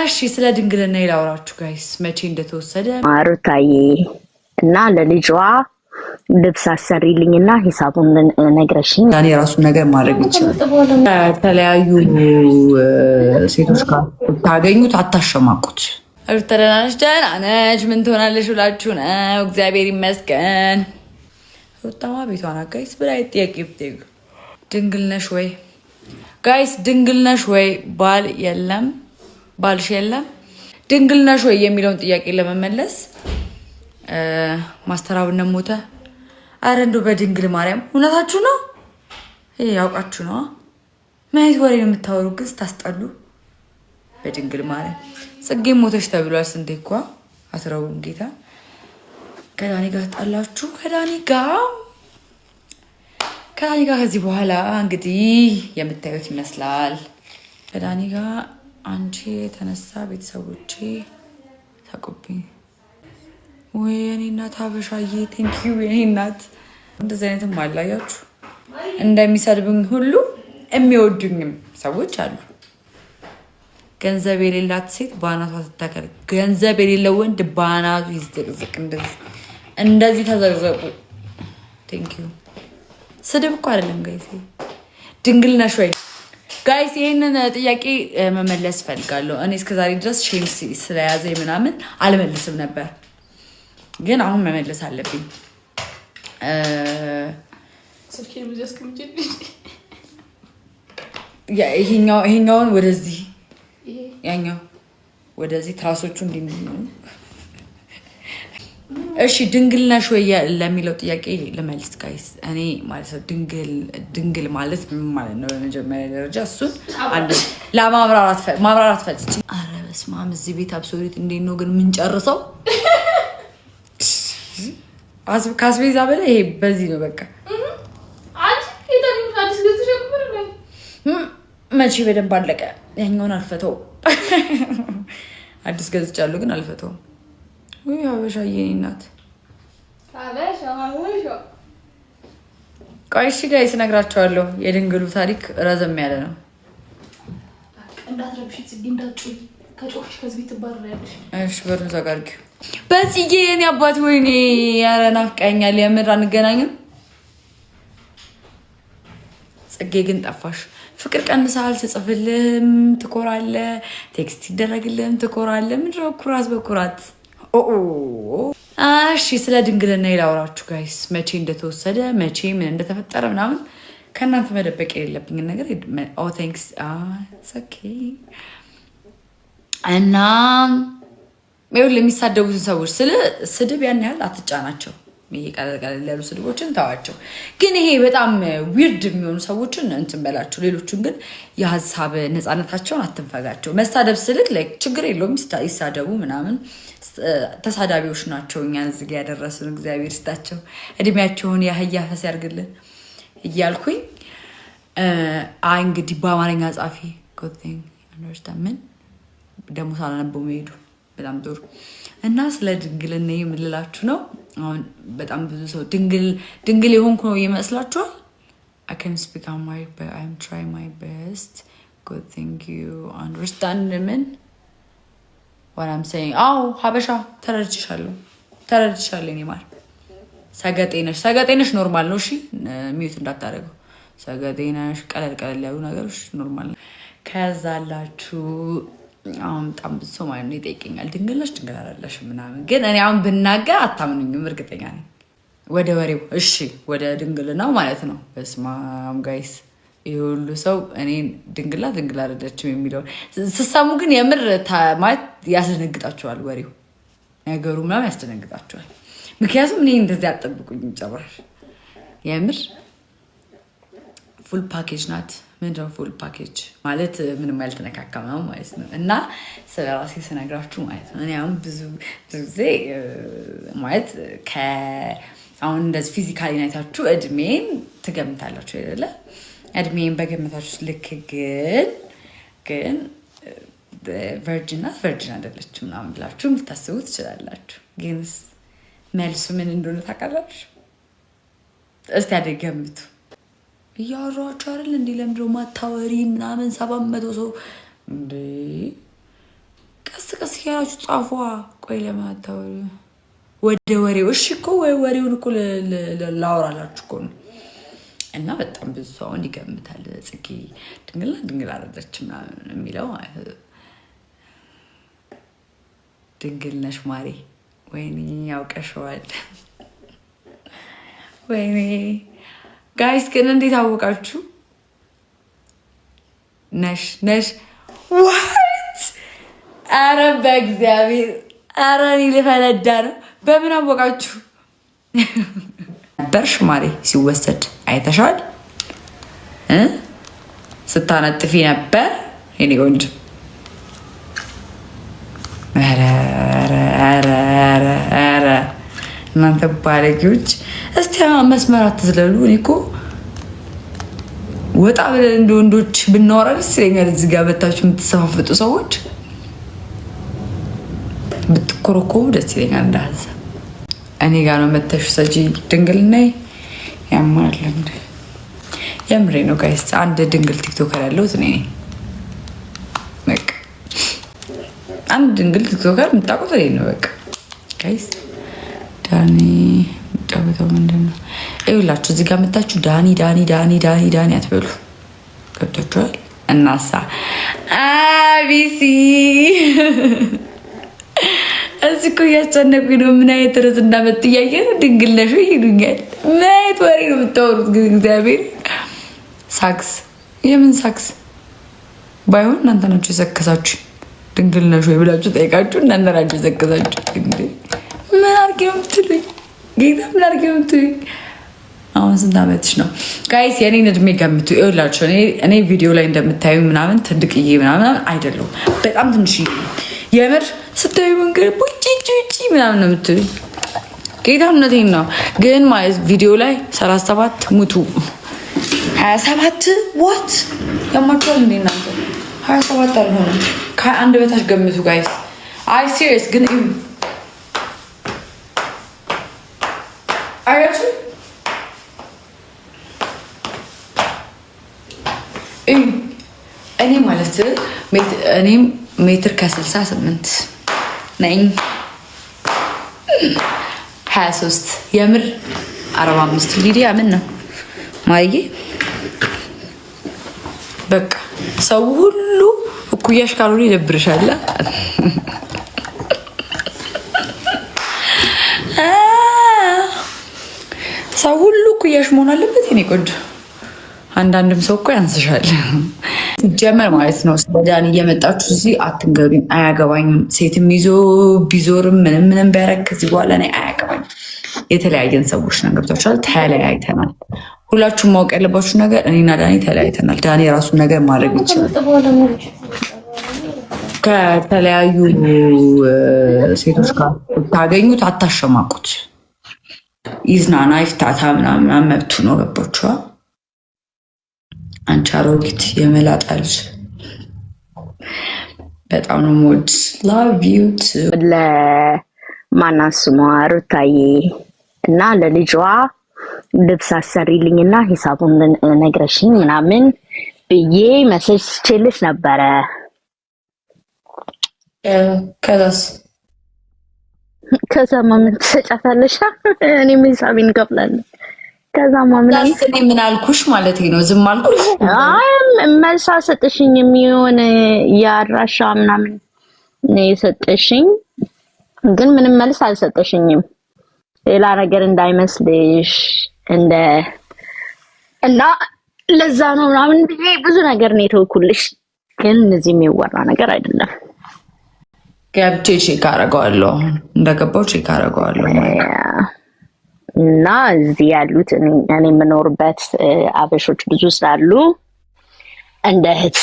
እሺ ስለ ድንግልና ይላውራችሁ ጋይስ መቼ እንደተወሰደ ማሩታዬ እና ለልጇ ልብስ አሰሪልኝና ሂሳቡን ነግረሽኝ ያኔ የራሱን ነገር ማድረግ ይችላል። ከተለያዩ ሴቶች ጋር ታገኙት አታሸማቁት። እርተደናሽ ደህና ነች ምን ትሆናለሽ ብላችሁ ነው? እግዚአብሔር ይመስገን። ወጣማ ቤቷን ጋይስ ብላይ ጥያቄ ብትይጉ ድንግል ነሽ ወይ ጋይስ? ድንግል ነሽ ወይ? ባል የለም ባልሽ የለም ድንግል ነሽ ወይ የሚለውን ጥያቄ ለመመለስ ማስተራብነት ሞተ። አረ እንደው በድንግል ማርያም እውነታችሁ ነው? ይሄ ያውቃችሁ ነው? ምን አይነት ወሬ ነው የምታወሩ ግን ስታስጠሉ። በድንግል ማርያም ጽጌ ሞተሽ ተብሏል። ስንቴ እኮ አትረቡም ጌታ። ከዳኒ ጋር ተጣላችሁ? ከዳኒ ጋር ከዚህ በኋላ እንግዲህ የምታዩት ይመስላል። ከዳኒ ጋር አንቺ የተነሳ ቤተሰቦቼ ታቁብኝ። ወይ የኔ እናት ሀበሻዬ ቴንኪዩ የኔ እናት። እንደዚህ አይነትም አላያችሁ እንደሚሰድቡኝ ሁሉ የሚወዱኝም ሰዎች አሉ። ገንዘብ የሌላት ሴት ባናቷ ትተከል፣ ገንዘብ የሌለው ወንድ ባናቱ ይዝቅዝቅ። እንደዚህ ተዘቅዘቁ። ቴንኪዩ። ስድብ እኮ አይደለም ጋይስ። ድንግል ነሽ ወይ ጋይስ? ይህንን ጥያቄ መመለስ ፈልጋለሁ። እኔ እስከዛሬ ድረስ ሼም ስለያዘኝ ምናምን አልመልስም ነበር፣ ግን አሁን መመለስ አለብኝ። ይሄኛውን ወደዚህ ያኛው ወደዚህ ትራሶቹ እንዲሆኑ። እሺ ድንግል ነሽ ወይ ለሚለው ጥያቄ ልመልስ ጋይስ። እኔ ማለት ነው ድንግል ማለት ምን ማለት ነው? በመጀመሪያ ደረጃ እሱን አንድ ማብራራት ፈልጭ። አረ በስመ አብ እዚህ ቤት አብሶሉት እንዴት ነው ግን የምንጨርሰው? ካስቤዛ በላይ ይሄ በዚህ ነው በቃ። መቼ በደንብ አለቀ። ያኛውን አልፈተውም። አዲስ ገዝቻለሁ ግን አልፈተውም። ወይ ሀበሻዬ የኔ እናት። ቆይ እሺ ጋይስ እነግራቸዋለሁ። የድንግሉ ታሪክ ረዘም ያለ ነው። እሺ በሩን ዘጋርጊው። በጽጌ የኔ አባት ወይኔ ኧረ ናፍቀኛል የምር። አንገናኝም? ጽጌ ግን ጠፋሽ። ፍቅር ቀንሳል። ስጽፍልህም ትኮራለህ፣ ቴክስት ይደረግልህም ትኮራለህ። ምንድን ነው ኩራት በኩራት? እሺ ስለ ድንግልና ይላውራችሁ ጋይስ መቼ እንደተወሰደ መቼ ምን እንደተፈጠረ ምናምን ከእናንተ መደበቅ የሌለብኝን ነገር ቴንክስ ኦኬ። እና ይኸውልህ የሚሳደቡትን ሰዎች ስድብ ያን ያህል አትጫናቸው። ይሄ ቀለል ያሉ ስድቦችን ተዋቸው። ግን ይሄ በጣም ዊርድ የሚሆኑ ሰዎችን እንትን በላቸው። ሌሎቹን ግን የሀሳብ ነፃነታቸውን አትንፈጋቸው። መሳደብ ስልክ ላይ ችግር የለውም ይሳደቡ ምናምን። ተሳዳቢዎች ናቸው እኛን እዚህ ጋር ያደረሱን። እግዚአብሔር ይስጣቸው፣ እድሜያቸውን ያህያ ፈስ ያርግልን እያልኩኝ እንግዲህ በአማርኛ ጻፊ ምን ደግሞ ሳላነበው መሄዱ በጣም ጥሩ። እና ስለ ድንግልና የምልላችሁ ነው። አሁን በጣም ብዙ ሰው ድንግል የሆንኩ ነው ይመስላችኋል? I can speak on my but I'm trying my best. Good, thank you. Understand ምን what I'm saying? ሀበሻ ተረድቻለሁ እኔ ማር። ሰገጤነሽ ኖርማል ነው። እሺ ሚዩት እንዳታደርገው። ሰገጤነሽ ቀለል ያሉ ነገሮች ኖርማል ነው። ከዛላችሁ አሁን በጣም ብዙ ሰው ማለት ነው ይጠይቀኛል፣ ድንግል ነሽ ድንግል አይደለሽ ምናምን። ግን እኔ አሁን ብናገር አታምኑኝም፣ እርግጠኛ ነኝ። ወደ ወሬው እሺ፣ ወደ ድንግልናው ማለት ነው። በስመ አብ ጋይስ፣ ይሄ ሁሉ ሰው እኔ ድንግል አይደለችም የሚለውን ስሰሙ ግን የምር ማለት ያስደነግጣችኋል። ወሬው ነገሩ ምናምን ያስደነግጣችኋል። ምክንያቱም እኔ እንደዚህ አጠብቁኝ ጨራሽ። የምር ፉል ፓኬጅ ናት። ምንድነው ፉል ፓኬጅ ማለት? ምንም ያልተነካካ ነው ማለት ነው። እና ስለራሴ ስነግራችሁ ማለት ነው እኔ አሁን ብዙ ጊዜ ማለት አሁን እንደዚህ ፊዚካሊ ናይታችሁ እድሜን ትገምታላችሁ አይደለ? እድሜን በገምታችሁ ልክ ግን ቨርጂን አይደለችም ምናምን ብላችሁ ልታስቡ ትችላላችሁ። ግን መልሱ ምን እንደሆነ ታውቃላችሁ? እስቲ አደገምቱ። እያወራኋቸው አይደል እንዴ? ለምንድነው ማታወሪ ምናምን 700 ሰው እንዴ? ቀስ እያላችሁ ጻፏ። ቆይ ለማታወሪ ወደ ወሬው እሺ እኮ ወሬውን እኮ ላወራላችሁ እኮ ነው። እና በጣም ብዙ ሰው ይገምታል ጽጌ ድንግል አይደለችም የሚለው ድንግል ነሽ ማሬ። ወይኔ ያውቀሽዋል። ወይኔ ጋይስ ግን እንዴት አወቃችሁ? ነሽ ዋት? ኧረ በእግዚአብሔር ኧረ እኔ ልፈነዳ ነው። በምን አወቃችሁ? ነበርሽ ማሬ ሲወሰድ አይተሻል? ስታነጥፊ ነበር የኔ ቆንጆ። ኧረ እናንተ ባለጌዎች እስቲ መስመር አትዝለሉ። እኔ እኮ ወጣ ብለን እንደ ወንዶች ብናወራ ደስ ይለኛል። እዚህ ጋር በታችሁ የምትሰፋፍጡ ሰዎች ብትኮረኮሙ ደስ ይለኛል። እንዳሀሳብ እኔ ጋር ነው መተሽ ሰጂ ድንግልና ያማል እንደ የምሬ ነው ጋይስ። አንድ ድንግል ቲክቶከር ያለሁት እኔ ነኝ። በቃ አንድ ድንግል ቲክቶከር የምታውቁት እኔ ነው። በቃ ጋይስ ዳኒ ጫወታው ምንድን ነው? ይኸውላችሁ እዚህ ጋር መታችሁ ዳኒ አትበሉ። ገብታችኋል? እናሳ አቢሲ እዚህ እኮ እያስጨነቁኝ ነው። ምን አይነት ርዕስ እንዳመጡ እያየ ነው። ድንግል ነሽ ይሉኛል። ምን አይነት ወሬ ነው የምታወሩት? ግን እግዚአብሔር ሳክስ የምን ሳክስ ባይሆን እናንተ ናችሁ የሰከሳችሁ። ድንግል ነሽ ወይ ብላችሁ ጠይቃችሁ እናንተ ናችሁ የሰከሳችሁ። እንዴ ምን አድርጌ ነው የምትሉኝ? ጌታ ምን አድርጌ ነው የምትሉኝ? አሁን ስንት ዓመትሽ ነው ጋይስ? የኔን እድሜ ገምቱ። ይኸውላችሁ እኔ ቪዲዮ ላይ እንደምታዩ ምናምን ትልቅዬ ምናምን አይደለሁም። በጣም ትንሽዬ የምር ስታዩ መንገድ ቡጭ ምናምን ነው የምትሉኝ። ጌታ እውነቴን ነው። ግን ማለት ቪዲዮ ላይ 37 ሙቱ 27 ዋት ያማችኋል እንዴ እናንተ? 27 አልሆነም። ከአንድ በታች ገምቱ ጋይስ። አይ ሲሪየስ ግን አያችሁ እኔ ማለት እኔም ሜትር ከ68 ነኝ። 23 የምር 45 ሊዲያ ምን ነው ማርዬ? በቃ ሰው ሁሉ እኩያሽ ካልሆነ ይደብርሻል። ሰው ሁሉ እኩያሽ መሆን አለበት የኔ ቆንጆ። አንዳንድም ሰው እኮ ያንስሻል። ጀመር ማለት ነው። ስለዳን እየመጣችሁ እዚህ አትንገሩኝ፣ አያገባኝም። ሴትም ይዞ ቢዞርም ምንም ቢያረግ ከዚህ በኋላ እኔ አያገባኝም። የተለያየን ሰዎች ነው። ገብታችኋል? ተለያይተናል። ሁላችሁም ማወቅ ያለባችሁ ነገር እኔና ዳኒ ተለያይተናል። ዳኒ የራሱን ነገር ማድረግ ይችላል። ከተለያዩ ሴቶች ጋር ታገኙት፣ አታሸማቁት። ይዝናና ይፍታታ ምናምን መብቱ ነው። ገባችኋል? አንቺ አሮጊት የመላጣ ልጅ በጣም ነው ሞድ ላቭ ዩ ቱ ለማናት ስሟ ሩታዬ እና ለልጇ ልብስ አሰሪልኝና ሂሳቡን ነግረሽኝ ምናምን ብዬ መሰጅ ችልሽ ነበረ። ከዛማ ምን ትሰጫታለሽ? እኔም ሂሳቤን እንከፍላለን። ከዛማ ምን አልኩሽ ማለት ነው? ዝም አልኩሽ? አይ መልስ አልሰጥሽኝ። የሚሆን የአድራሻ ምናምን ነው የሰጠሽኝ፣ ግን ምንም መልስ አልሰጠሽኝም። ሌላ ነገር እንዳይመስልሽ እና ለዛ ነው ምናምን ብዬ ብዙ ነገር ነው የተውኩልሽ። ግን እዚህ የሚወራ ነገር አይደለም። ገብቼ ቼክ አደርገዋለሁ። እንደገባው ቼክ አደርገዋለሁ። እና እዚህ ያሉት እኔ የምኖርበት አበሾች ብዙ ስላሉ እንደ እህት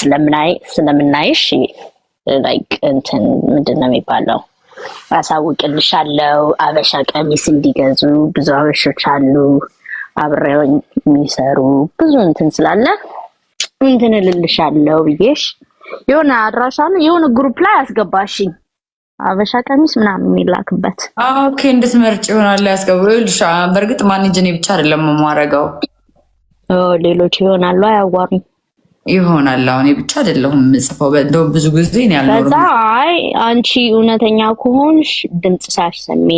ስለምናይሽ ላይክ እንትን ምንድን ነው የሚባለው አሳውቅልሻለሁ። አበሻ ቀሚስ እንዲገዙ ብዙ አበሾች አሉ አብረውኝ የሚሰሩ ብዙ እንትን ስላለ እንትን እልልሻለሁ ብዬሽ የሆነ አድራሻ ነው የሆነ ግሩፕ ላይ አስገባሽኝ። አበሻ ቀሚስ ምናምን የሚላክበት ኦኬ፣ እንድትመርጭ ይሆናል ያስገባልሽ። በእርግጥ ማኔጅ እኔ ብቻ አይደለም የማረገው፣ ሌሎች ይሆናሉ። አያዋሩኝ ይሆናል። አሁን ብቻ አይደለሁም የምጽፈው፣ እንደውም ብዙ ጊዜ ነው ያልኖርም። ከዛ አይ አንቺ እውነተኛ ከሆንሽ ድምጽ ሳትሰሚ፣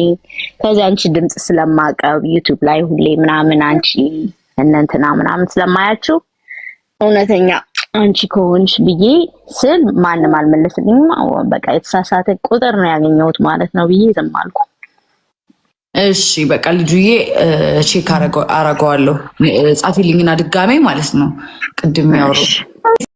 ከዛ አንቺ ድምጽ ስለማቀብ ዩቲዩብ ላይ ሁሌ ምናምን አንቺ እንትና ምናምን ስለማያችሁ እውነተኛ አንቺ ከሆንሽ ብዬ ስል ማንም አልመለስልኝም። በቃ የተሳሳተ ቁጥር ነው ያገኘሁት ማለት ነው ብዬ ዝም አልኩ። እሺ በቃ ልጁዬ ቼክ አረጋዋለሁ። ጻፊልኝና ድጋሜ ማለት ነው ቅድም ያወራው